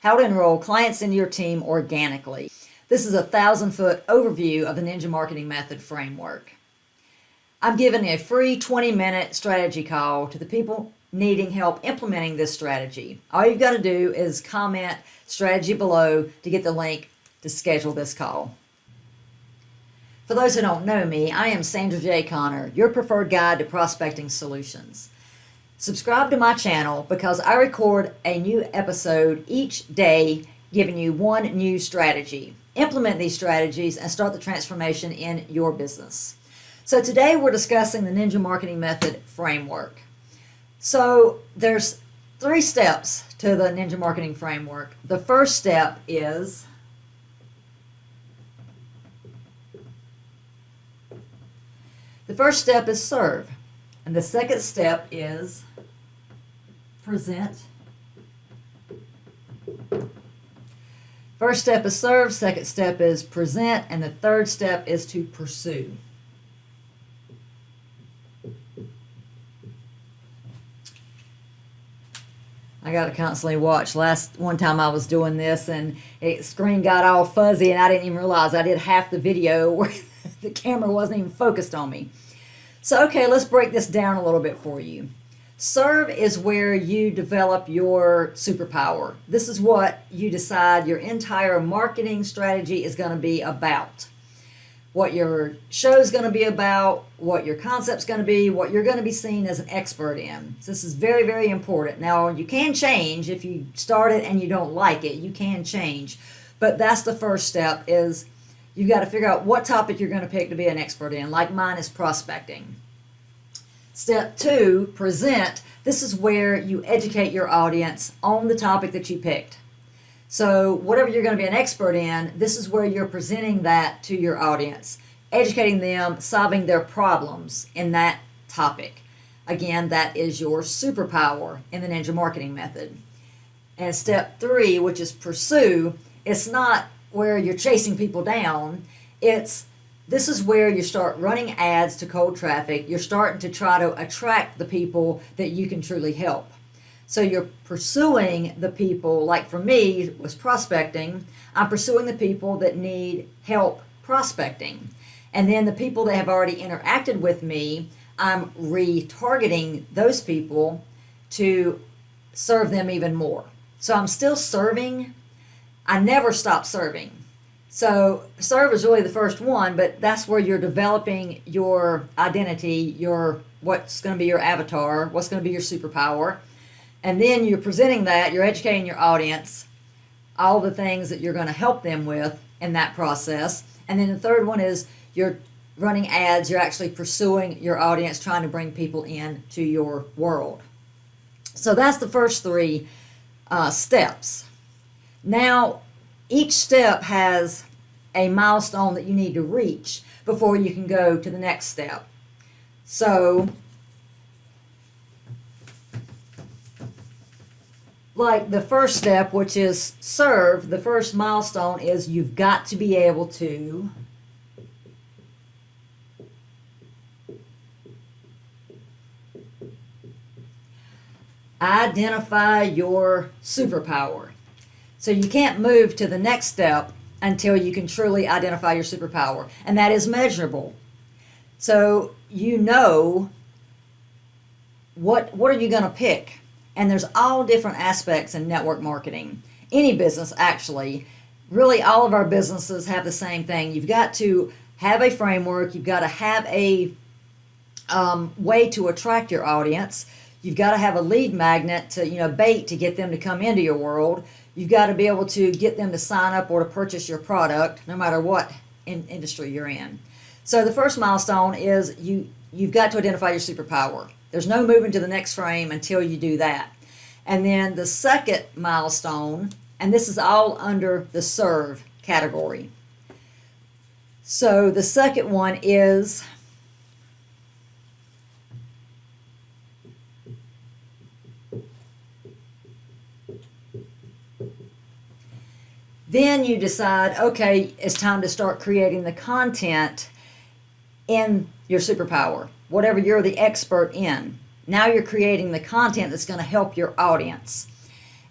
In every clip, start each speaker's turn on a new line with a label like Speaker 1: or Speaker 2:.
Speaker 1: how to enroll clients into your team organically. This is a 1,000-foot overview of the Ninja Marketing Method framework. I'm giving a free 20-minute strategy call to the people needing help implementing this strategy. All you've got to do is comment strategy below to get the link to schedule this call. For those who don't know me, I am Sandra J. Connor, your preferred guide to prospecting solutions. Subscribe to my channel because I record a new episode each day giving you one new strategy. Implement these strategies and start the transformation in your business. So today we're discussing the Ninja Marketing Method framework. So there's 3 steps to the Ninja Marketing framework. The first step is serve. And the second step is present. First step is serve, second step is present, and the third step is to pursue. I got to constantly watch. One time I was doing this and the screen got all fuzzy and I didn't even realize I did half the video where the camera wasn't even focused on me. So, okay, let's break this down a little bit for you. Serve is where you develop your superpower. This is what you decide your entire marketing strategy is going to be about. What your show is going to be about, what your concept's going to be, what you're going to be seen as an expert in. So this is very, very important. Now, you can change if you start it and you don't like it. You can change. But that's the first step is you've got to figure out what topic you're going to pick to be an expert in. Like mine is prospecting. Step 2, present. This is where you educate your audience on the topic that you picked. So whatever you're going to be an expert in, this is where you're presenting that to your audience, educating them, solving their problems in that topic. Again, that is your superpower in the Ninja Marketing Method. And step 3, which is pursue, it's not where you're chasing people down. This is where you start running ads to cold traffic. You're starting to try to attract the people that you can truly help. So you're pursuing the people, like for me, it was prospecting. I'm pursuing the people that need help prospecting. And then the people that have already interacted with me, I'm retargeting those people to serve them even more. So I'm still serving. I never stop serving. So serve is really the first one, but that's where you're developing your identity, what's going to be your avatar, what's going to be your superpower. And then you're presenting that, you're educating your audience, all the things that you're going to help them with in that process. And then the third one is you're running ads, you're actually pursuing your audience, trying to bring people into your world. So that's the first 3 steps. Now, each step has a milestone that you need to reach before you can go to the next step. So, like the first step, which is serve, the first milestone is you've got to be able to identify your superpower. So you can't move to the next step until you can truly identify your superpower, and that is measurable. So you know what are you going to pick? And there's all different aspects in network marketing. Any business, actually, really all of our businesses have the same thing. You've got to have a framework. You've got to have a way to attract your audience. You've got to have a lead magnet to, bait to get them to come into your world. You've got to be able to get them to sign up or to purchase your product, no matter what industry you're in. So the first milestone is you've got to identify your superpower. There's no moving to the next frame until you do that. And then the second milestone, and this is all under the serve category. So the second one is then you decide, okay, it's time to start creating the content in your superpower, whatever you're the expert in. Now you're creating the content that's going to help your audience.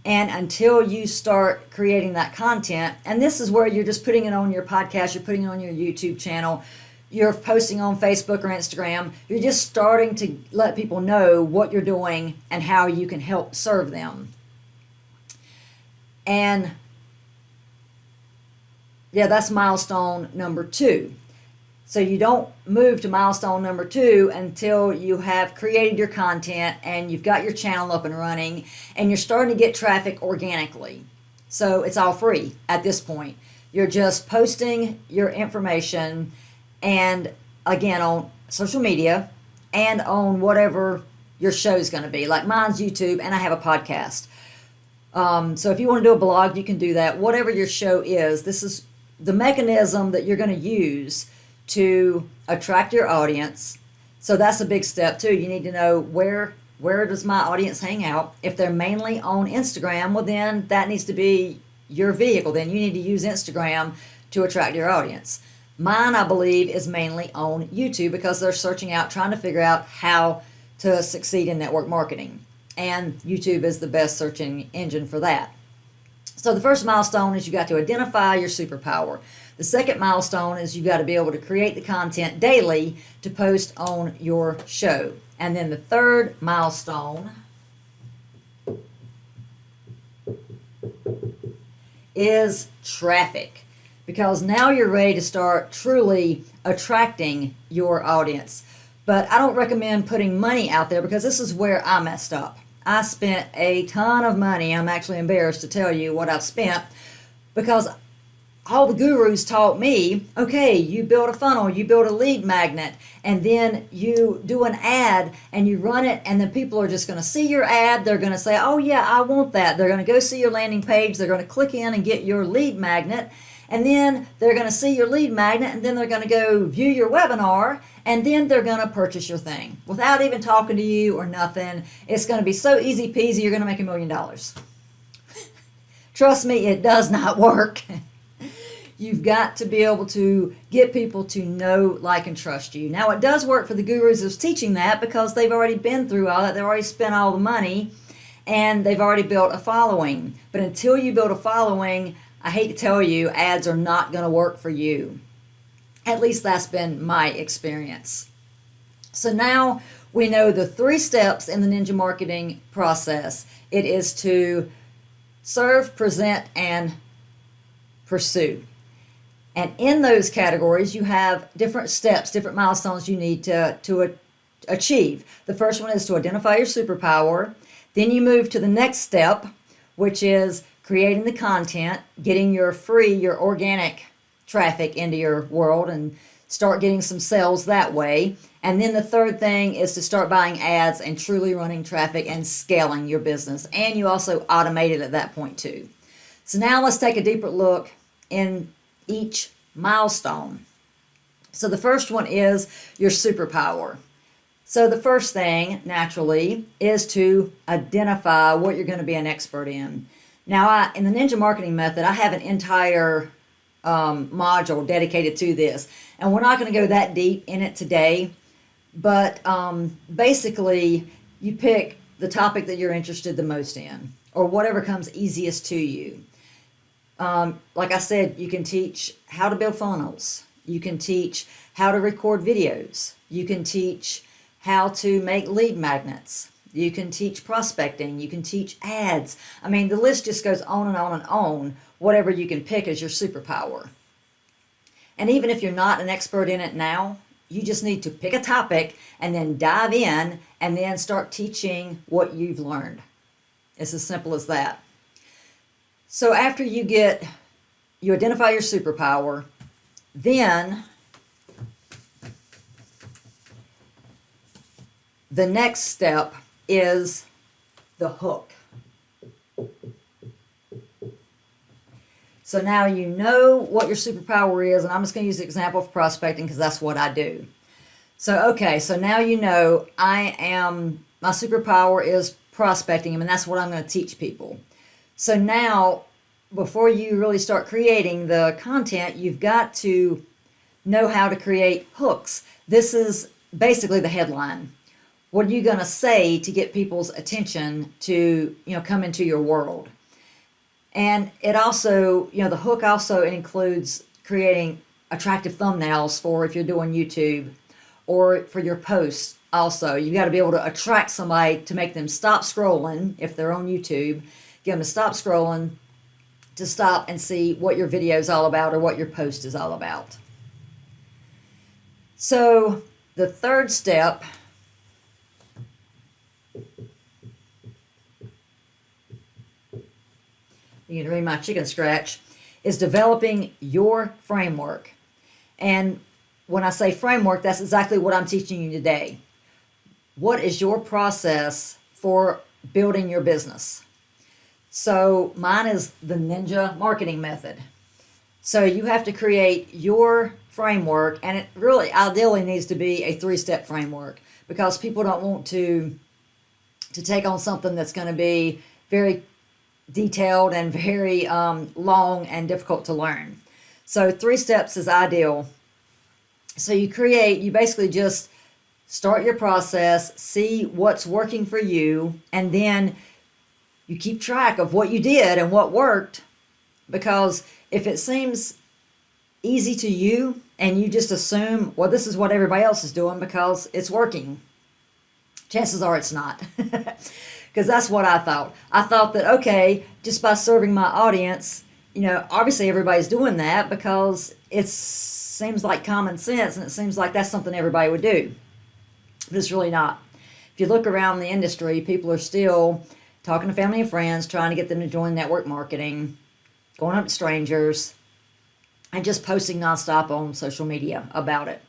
Speaker 1: And until you start creating that content, and this is where you're just putting it on your podcast, you're putting it on your YouTube channel, you're posting on Facebook or Instagram, you're just starting to let people know what you're doing and how you can help serve them. And yeah, that's milestone number 2. So you don't move to milestone number 2 until you have created your content and you've got your channel up and running and you're starting to get traffic organically. So it's all free at this point. You're just posting your information, and again, on social media and on whatever your show is going to be. Like mine's YouTube, and I have a podcast. So if you want to do a blog, you can do that. Whatever your show is, this is the mechanism that you're going to use to attract your audience. So that's a big step too. You need to know where does my audience hang out. If they're mainly on Instagram, well then that needs to be your vehicle. Then you need to use Instagram to attract your audience. Mine, I believe, is mainly on YouTube because they're searching out, trying to figure out how to succeed in network marketing. And YouTube is the best searching engine for that. So the first milestone is you got to identify your superpower. The second milestone is you got to be able to create the content daily to post on your show. And then the third milestone is traffic, because now you're ready to start truly attracting your audience. But I don't recommend putting money out there because this is where I messed up. I spent a ton of money. I'm actually embarrassed to tell you what I've spent, because all the gurus taught me, okay, you build a funnel, you build a lead magnet, and then you do an ad and you run it, and then people are just going to see your ad. They're going to say, oh yeah, I want that. They're going to go see your landing page. They're going to click in and get your lead magnet, and then they're going to see your lead magnet, and then they're going to go view your webinar, and then they're going to purchase your thing without even talking to you or nothing. It's going to be so easy peasy, you're going to make $1 million. Trust me, it does not work. You've got to be able to get people to know, like, and trust you. Now, it does work for the gurus who's teaching that because they've already been through all that. They've already spent all the money, and they've already built a following. But until you build a following, I hate to tell you, ads are not going to work for you. At least that's been my experience. So now we know the 3 steps in the ninja marketing process. It is to serve, present, and pursue. And in those categories, you have different steps, different milestones you need to achieve. The first one is to identify your superpower. Then you move to the next step, which is creating the content, getting your free, your organic traffic into your world and start getting some sales that way. And then the third thing is to start buying ads and truly running traffic and scaling your business. And you also automate it at that point too. So now let's take a deeper look in each milestone. So the first one is your superpower. So the first thing, naturally, is to identify what you're going to be an expert in. Now, in the Ninja Marketing Method, I have an entire module dedicated to this. And we're not going to go that deep in it today, but basically, you pick the topic that you're interested the most in, or whatever comes easiest to you. Like I said, you can teach how to build funnels. You can teach how to record videos. You can teach how to make lead magnets. You can teach prospecting. You can teach ads. I mean, the list just goes on and on and on, whatever you can pick as your superpower. And even if you're not an expert in it now, you just need to pick a topic and then dive in and then start teaching what you've learned. It's as simple as that. So after you identify your superpower, then the next step is the hook. So now you know what your superpower is, and I'm just going to use the example of prospecting because that's what I do. So, okay, so now you know my superpower is prospecting, and that's what I'm going to teach people. So now, before you really start creating the content, you've got to know how to create hooks. This is basically the headline. What are you going to say to get people's attention to, come into your world? And it also, the hook also includes creating attractive thumbnails for if you're doing YouTube or for your posts. Also, you got to be able to attract somebody to make them stop scrolling if they're on YouTube, get them to stop scrolling, to stop and see what your video is all about or what your post is all about. So the third step, you can read my chicken scratch, is developing your framework. And when I say framework, that's exactly what I'm teaching you today. What is your process for building your business? So mine is the Ninja Marketing Method. So you have to create your framework, and it really ideally needs to be a 3-step framework, because people don't want to take on something that's going to be very detailed and very long and difficult to learn. So 3 steps is ideal. So you basically just start your process, see what's working for you, and then you keep track of what you did and what worked. Because if it seems easy to you and you just assume, well, this is what everybody else is doing because it's working, chances are it's not. Because that's what I thought. I thought that, okay, just by serving my audience, obviously everybody's doing that because it seems like common sense and it seems like that's something everybody would do. But it's really not. If you look around the industry, people are still talking to family and friends, trying to get them to join network marketing, going up to strangers, and just posting nonstop on social media about it.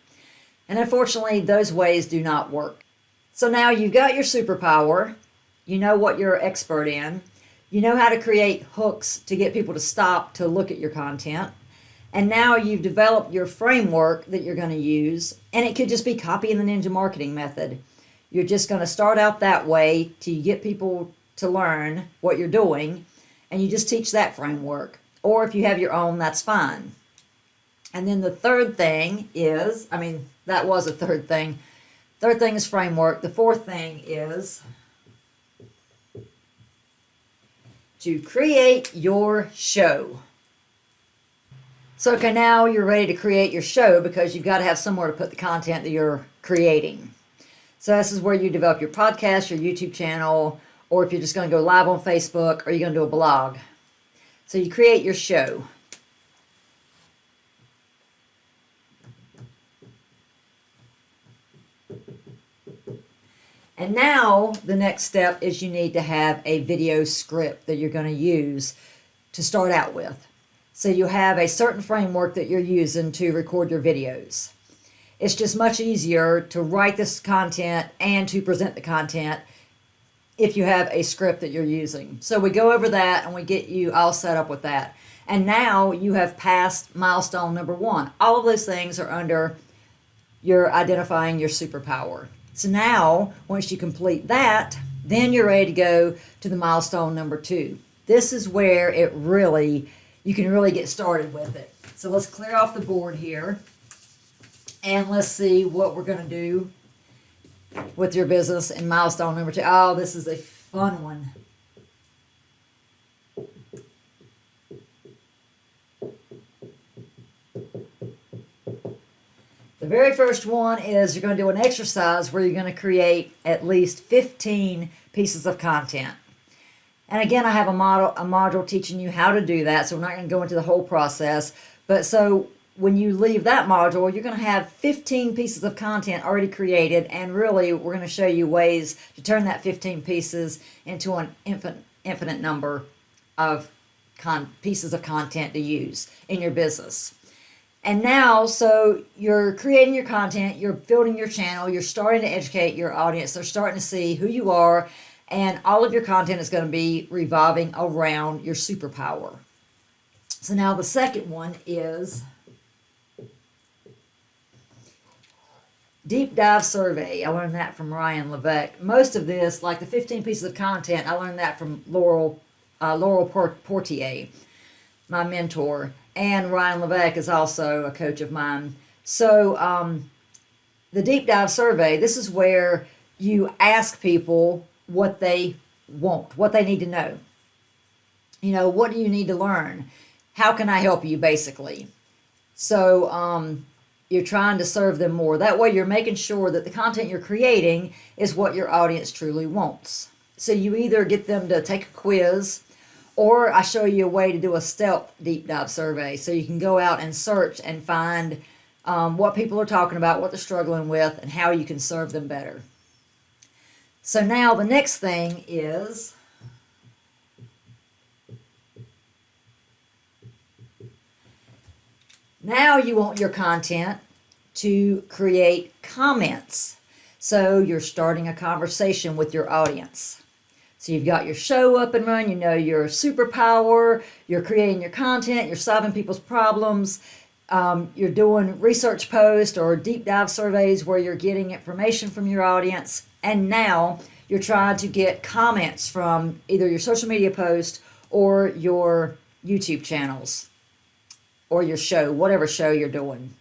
Speaker 1: And unfortunately, those ways do not work. So now you've got your superpower. You know what you're expert in. You know how to create hooks to get people to stop to look at your content. And now you've developed your framework that you're going to use. And it could just be copying the Ninja Marketing Method. You're just going to start out that way to get people to learn what you're doing. And you just teach that framework. Or if you have your own, that's fine. And then the third thing is, that was a third thing. Third thing is framework. The fourth thing is to create your show. So, okay, now you're ready to create your show because you've got to have somewhere to put the content that you're creating. So this is where you develop your podcast, your YouTube channel, or if you're just going to go live on Facebook, or you're going to do a blog. So you create your show. And now the next step is you need to have a video script that you're going to use to start out with. So you have a certain framework that you're using to record your videos. It's just much easier to write this content and to present the content if you have a script that you're using. So we go over that and we get you all set up with that. And now you have passed milestone number 1. All of those things are under your identifying your superpower. So now, once you complete that, then you're ready to go to the milestone number 2. This is where you can really get started with it. So let's clear off the board here. And let's see what we're going to do with your business in milestone number 2. Oh, this is a fun one. The very first one is you're going to do an exercise where you're going to create at least 15 pieces of content. And again, I have a module teaching you how to do that, so we're not going to go into the whole process. But so when you leave that module, you're going to have 15 pieces of content already created, and really we're going to show you ways to turn that 15 pieces into an infinite number of pieces of content to use in your business. And now, so you're creating your content, you're building your channel, you're starting to educate your audience, they're starting to see who you are, and all of your content is going to be revolving around your superpower. So now the second one is deep dive survey. I learned that from Ryan Levesque. Most of this, like the 15 pieces of content, I learned that from Laurel Portier, my mentor. And Ryan Levesque is also a coach of mine. So the deep dive survey, this is where you ask people what they want, what they need to know. You know, what do you need to learn? How can I help you, basically? So you're trying to serve them more. That way you're making sure that the content you're creating is what your audience truly wants. So you either get them to take a quiz, or I show you a way to do a stealth deep dive survey. So you can go out and search and find what people are talking about, what they're struggling with, and how you can serve them better. So now the next thing is now you want your content to create comments. So you're starting a conversation with your audience. So you've got your show up and running, you know your superpower, you're creating your content, you're solving people's problems, you're doing research posts or deep dive surveys where you're getting information from your audience, and now you're trying to get comments from either your social media post or your YouTube channels or your show, whatever show you're doing.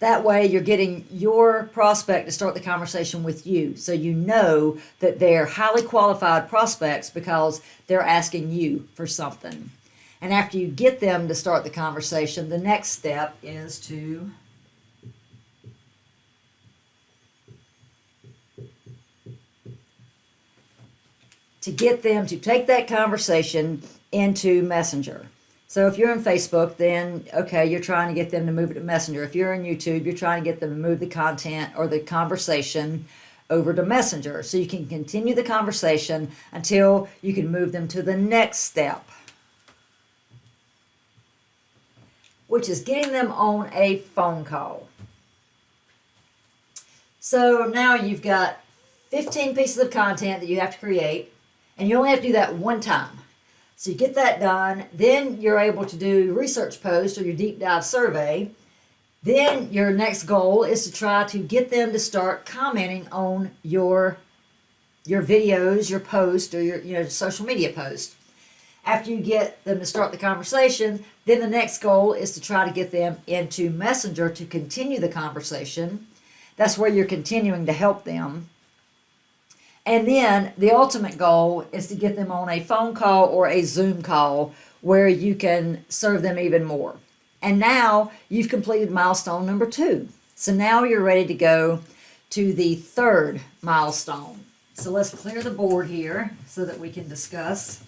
Speaker 1: That way you're getting your prospect to start the conversation with you. So you know that they're highly qualified prospects because they're asking you for something. And after you get them to start the conversation, the next step is to get them to take that conversation into Messenger. So if you're in Facebook, then, okay, you're trying to get them to move it to Messenger. If you're in YouTube, you're trying to get them to move the content or the conversation over to Messenger. So you can continue the conversation until you can move them to the next step, which is getting them on a phone call. So now you've got 15 pieces of content that you have to create, and you only have to do that one time. So you get that done, then you're able to do research post or your deep dive survey. Then your next goal is to try to get them to start commenting on your videos, your post, or your social media post. After you get them to start the conversation, then the next goal is to try to get them into Messenger to continue the conversation. That's where you're continuing to help them. And then the ultimate goal is to get them on a phone call or a Zoom call where you can serve them even more. And now you've completed milestone number 2. So now you're ready to go to the third milestone. So let's clear the board here so that we can discuss.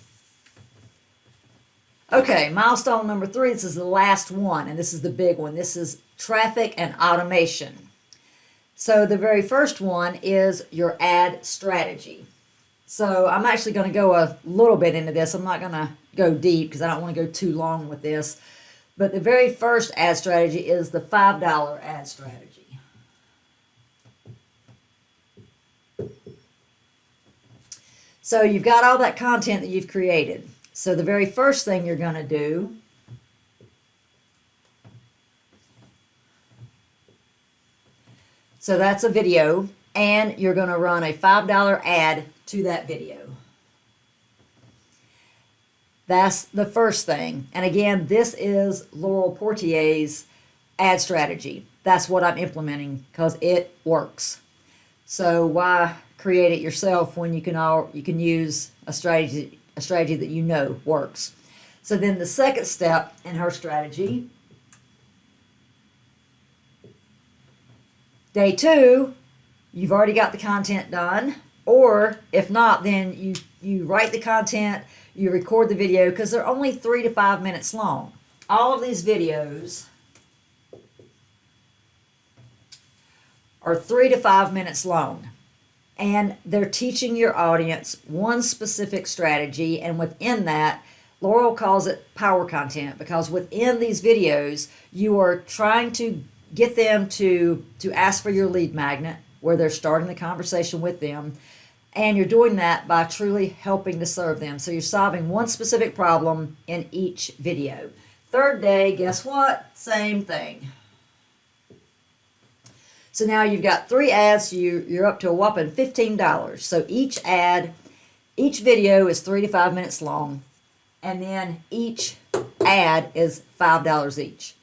Speaker 1: Okay, milestone number 3, this is the last one, and this is the big one. This is traffic and automation. So the very first one is your ad strategy. So I'm actually going to go a little bit into this. I'm not going to go deep because I don't want to go too long with this. But the very first ad strategy is the $5 ad strategy. So you've got all that content that you've created. So the very first thing you're going to do so that's a video, and you're going to run a $5 ad to that video. That's the first thing. And again, this is Laurel Portier's ad strategy. That's what I'm implementing because it works. So why create it yourself when you can use a strategy that you know works? So then the second step in her strategy, day 2, you've already got the content done, or if not, then you write the content, you record the video, because they're only 3 to 5 minutes long. All of these videos are 3 to 5 minutes long, and they're teaching your audience one specific strategy, and within that, Laurel calls it power content, because within these videos, you are trying to get them to ask for your lead magnet, where they're starting the conversation with them. And you're doing that by truly helping to serve them. So you're solving one specific problem in each video. Third day, guess what? Same thing. So now you've got 3 ads. You're up to a whopping $15. So each video is 3 to 5 minutes long. And then each ad is $5 each.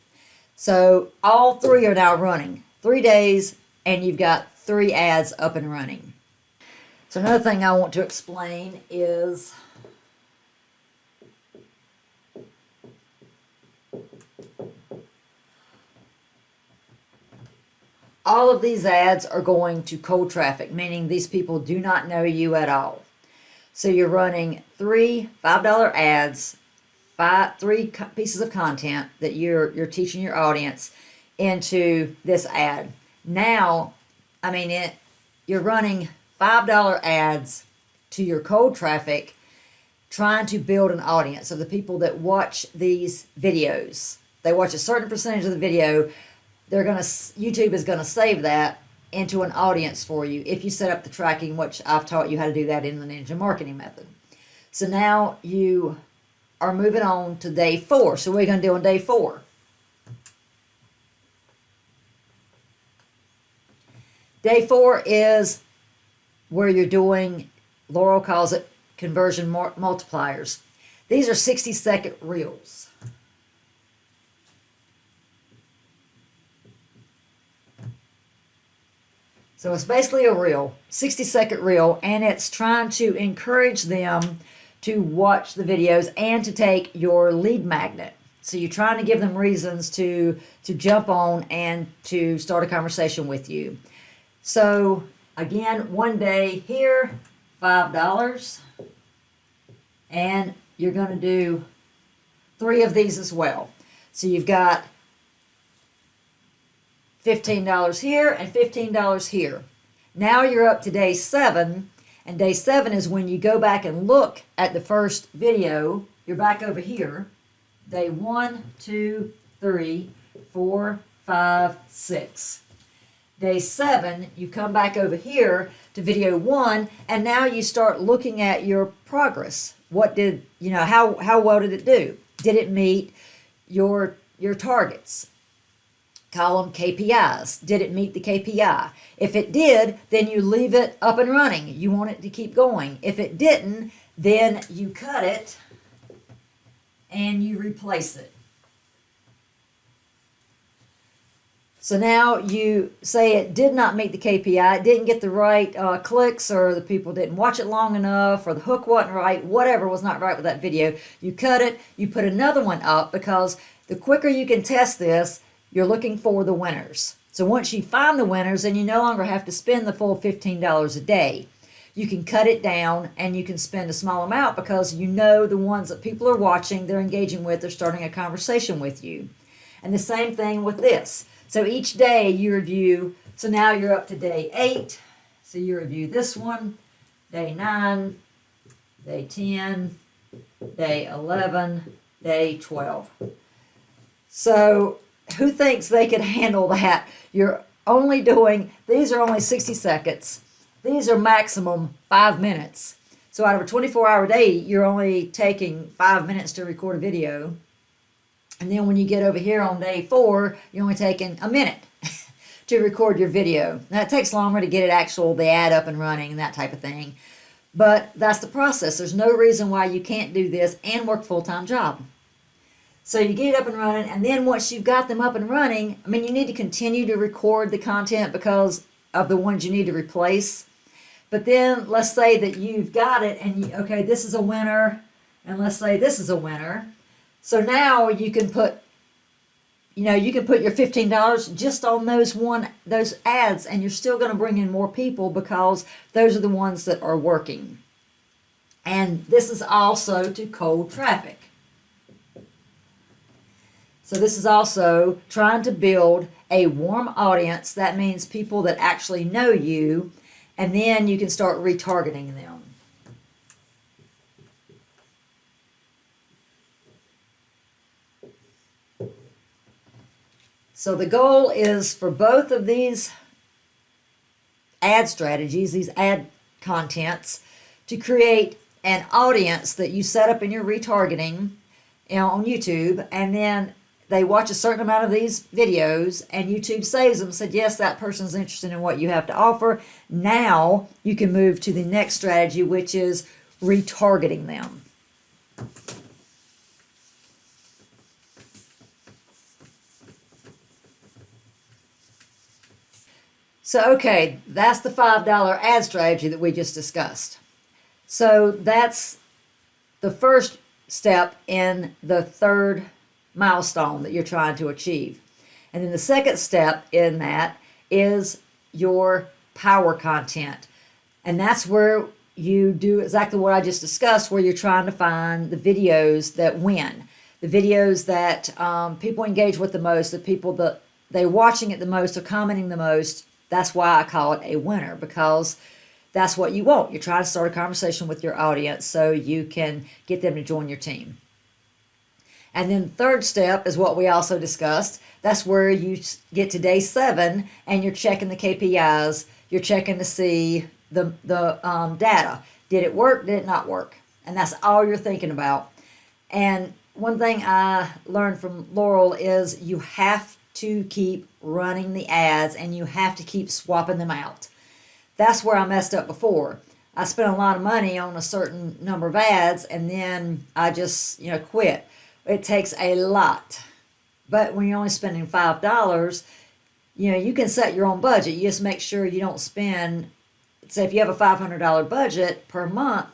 Speaker 1: So all 3 are now running. 3 days, and you've got 3 ads up and running. So another thing I want to explain is all of these ads are going to cold traffic, meaning these people do not know you at all. So you're running 3 $5 ads, 3 pieces of content that you're teaching your audience into this ad. Now, you're running $5 ads to your cold traffic, trying to build an audience of the people that watch these videos. They watch a certain percentage of the video. YouTube is gonna save that into an audience for you if you set up the tracking, which I've taught you how to do that in the Ninja Marketing Method. So now you are moving on to day 4. So what are you gonna do on day 4? Day 4 is where you're doing, Laurel calls it conversion multipliers. These are 60-second reels. So it's basically a reel, 60-second reel, and it's trying to encourage them to watch the videos and to take your lead magnet. So you're trying to give them reasons to jump on and to start a conversation with you. So again, one day here, $5, and you're going to do 3 of these as well. So you've got $15 here and $15 here. Now you're up to day 7, and day 7 is when you go back and look at the first video. You're back over here. Day 1, 2, 3, 4, 5, 6. Day 7, you come back over here to video 1, and now you start looking at your progress. What did, how well did it do? Did it meet your targets? Call them KPIs. Did it meet the KPI? If it did, then you leave it up and running. You want it to keep going. If it didn't, then you cut it and you replace it. So now you say it did not meet the KPI, it didn't get the right clicks, or the people didn't watch it long enough, or the hook wasn't right, whatever was not right with that video. You cut it, you put another one up, because the quicker you can test this, you're looking for the winners. So once you find the winners, then you no longer have to spend the full $15 a day. You can cut it down and you can spend a small amount because you know the ones that people are watching, they're engaging with, they're starting a conversation with you. And the same thing with this. So each day you review, so now you're up to day 8. So you review this one, day 9, day 10, day 11, day 12. So who thinks they could handle that? You're only doing, these are only 60 seconds. These are maximum 5 minutes. So out of a 24-hour day, you're only taking 5 minutes to record a video. And then when you get over here on day 4, you're only taking a minute to record your video. Now it takes longer to get the ad up and running and that type of thing. But that's the process. There's no reason why you can't do this and work a full-time job. So you get it up and running, and then once you've got them up and running, you need to continue to record the content because of the ones you need to replace. But then let's say that you've got it, and okay, this is a winner, and let's say this is a winner. So now you can put, your $15 just on those ads, and you're still going to bring in more people because those are the ones that are working. And this is also to cold traffic. So this is also trying to build a warm audience. That means people that actually know you, and then you can start retargeting them. So the goal is for both of these ad strategies, these ad contents, to create an audience that you set up in your retargeting on YouTube, and then they watch a certain amount of these videos and YouTube saves them, said, yes, that person's interested in what you have to offer. Now you can move to the next strategy, which is retargeting them. So, okay, that's the $5 ad strategy that we just discussed. So that's the first step in the third milestone that you're trying to achieve. And then the second step in that is your power content. And that's where you do exactly what I just discussed, where you're trying to find the videos that win, the videos that people engage with the most, the people that they're watching it the most or commenting the most. That's why I call it a winner, because that's what you want. You're trying to start a conversation with your audience so you can get them to join your team. And then the third step is what we also discussed. That's where you get to day 7 and you're checking the KPIs. You're checking to see the data. Did it work? Did it not work? And that's all you're thinking about. And one thing I learned from Laurel is you have to keep running the ads and you have to keep swapping them out. That's where I messed up before. I spent a lot of money on a certain number of ads and then I just, quit. It takes a lot. But when you're only spending $5, you can set your own budget. You just make sure you don't spend, say if you have a $500 budget per month,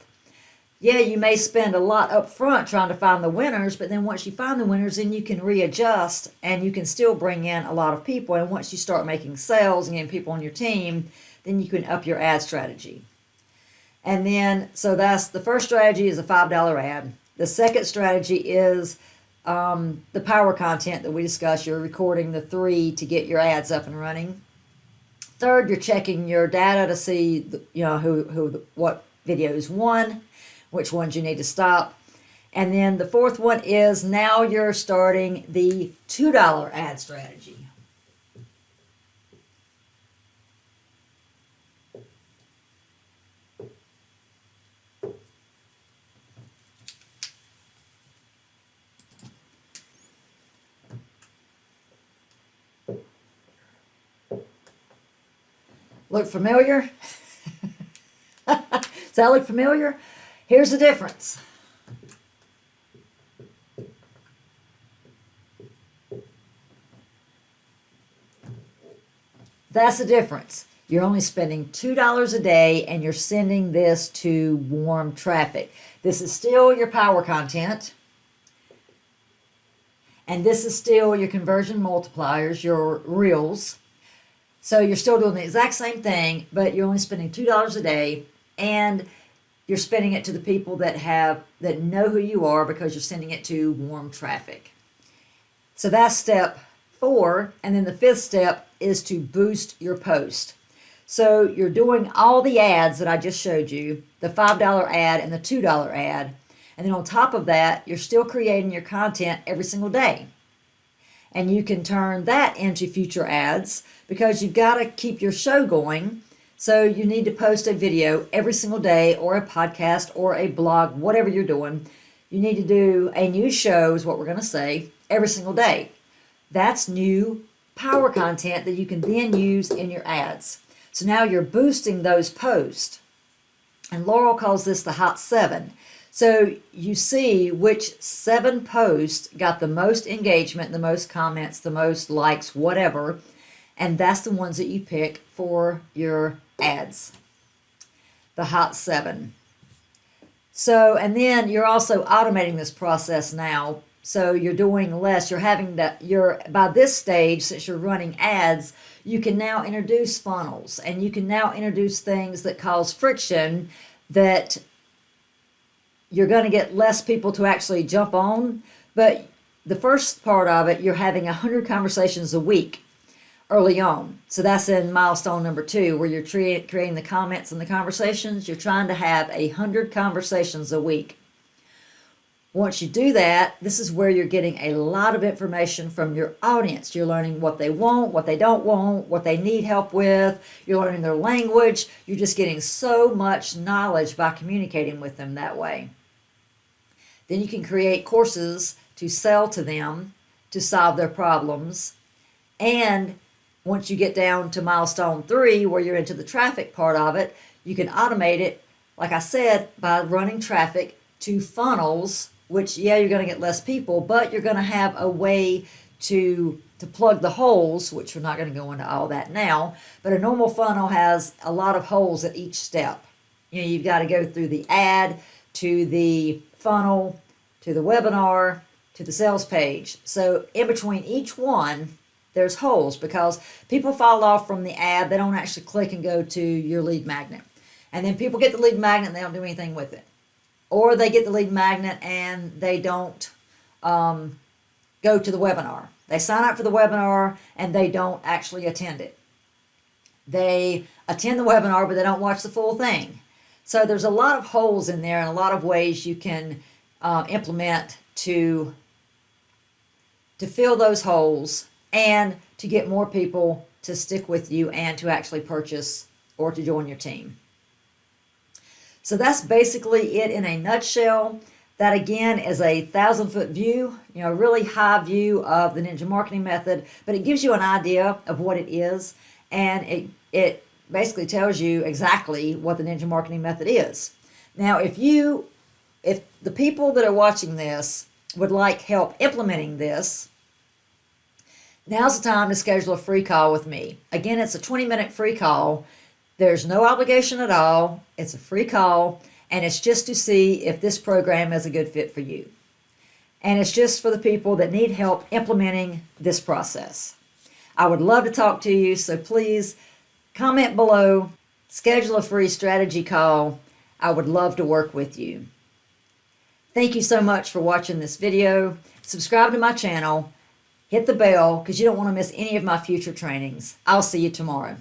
Speaker 1: yeah, you may spend a lot up front trying to find the winners, but then once you find the winners, then you can readjust and you can still bring in a lot of people. And once you start making sales and getting people on your team, then you can up your ad strategy. And then, so that's the first strategy is a $5 ad. The second strategy is the power content that we discussed. You're recording the 3 to get your ads up and running. Third, you're checking your data to see, what videos won, which ones you need to stop. And then the fourth one is now you're starting the $2 ad strategy. Look familiar? Does that look familiar? Here's the difference. That's the difference. You're only spending $2 a day and you're sending this to warm traffic. This is still your power content. And this is still your conversion multipliers, your reels. So you're still doing the exact same thing, but you're only spending $2 a day, and you're spending it to the people that know who you are because you're sending it to warm traffic. So that's step 4, and then the 5th step is to boost your post. So you're doing all the ads that I just showed you, the $5 ad and the $2 ad, and then on top of that, you're still creating your content every single day. And you can turn that into future ads because you've got to keep your show going. So you need to post a video every single day or a podcast or a blog, whatever you're doing. You need to do a new show is what we're going to say every single day. That's new power content that you can then use in your ads. So now you're boosting those posts. And Laurel calls this the Hot 7. So you see which 7 posts got the most engagement, the most comments, the most likes, whatever. And that's the ones that you pick for your ads. The Hot 7. So, and then you're also automating this process now. So you're doing less. By this stage, since you're running ads, you can now introduce funnels. And you can now introduce things that cause friction that you're going to get less people to actually jump on. But the first part of it, you're having 100 conversations a week early on. So that's in milestone number 2, where you're creating the comments and the conversations. You're trying to have 100 conversations a week. Once you do that, this is where you're getting a lot of information from your audience. You're learning what they want, what they don't want, what they need help with. You're learning their language. You're just getting so much knowledge by communicating with them that way. Then you can create courses to sell to them to solve their problems. And once you get down to milestone 3, where you're into the traffic part of it, you can automate it, like I said, by running traffic to funnels, which, yeah, you're going to get less people, but you're going to have a way to plug the holes, which we're not going to go into all that now, but a normal funnel has a lot of holes at each step. You know, you've got to go through the ad, to the funnel, to the webinar, to the sales page. So in between each one, there's holes because people fall off from the ad. They don't actually click and go to your lead magnet. And then people get the lead magnet and they don't do anything with it. Or they get the lead magnet and they don't go to the webinar. They sign up for the webinar and they don't actually attend it. They attend the webinar, but they don't watch the full thing. So there's a lot of holes in there and a lot of ways you can implement to fill those holes and to get more people to stick with you and to actually purchase or to join your team. So that's basically it in a nutshell. That again is a 1,000-foot view, you know, a really high view of the Ninja Marketing Method, but it gives you an idea of what it is, and it basically tells you exactly what the Ninja Marketing Method is. Now, if the people that are watching this would like help implementing this, now's the time to schedule a free call with me. Again, it's a 20-minute free call. There's no obligation at all. It's a free call, and it's just to see if this program is a good fit for you. And it's just for the people that need help implementing this process. I would love to talk to you, so please comment below, schedule a free strategy call. I would love to work with you. Thank you so much for watching this video. Subscribe to my channel. Hit the bell because you don't want to miss any of my future trainings. I'll see you tomorrow.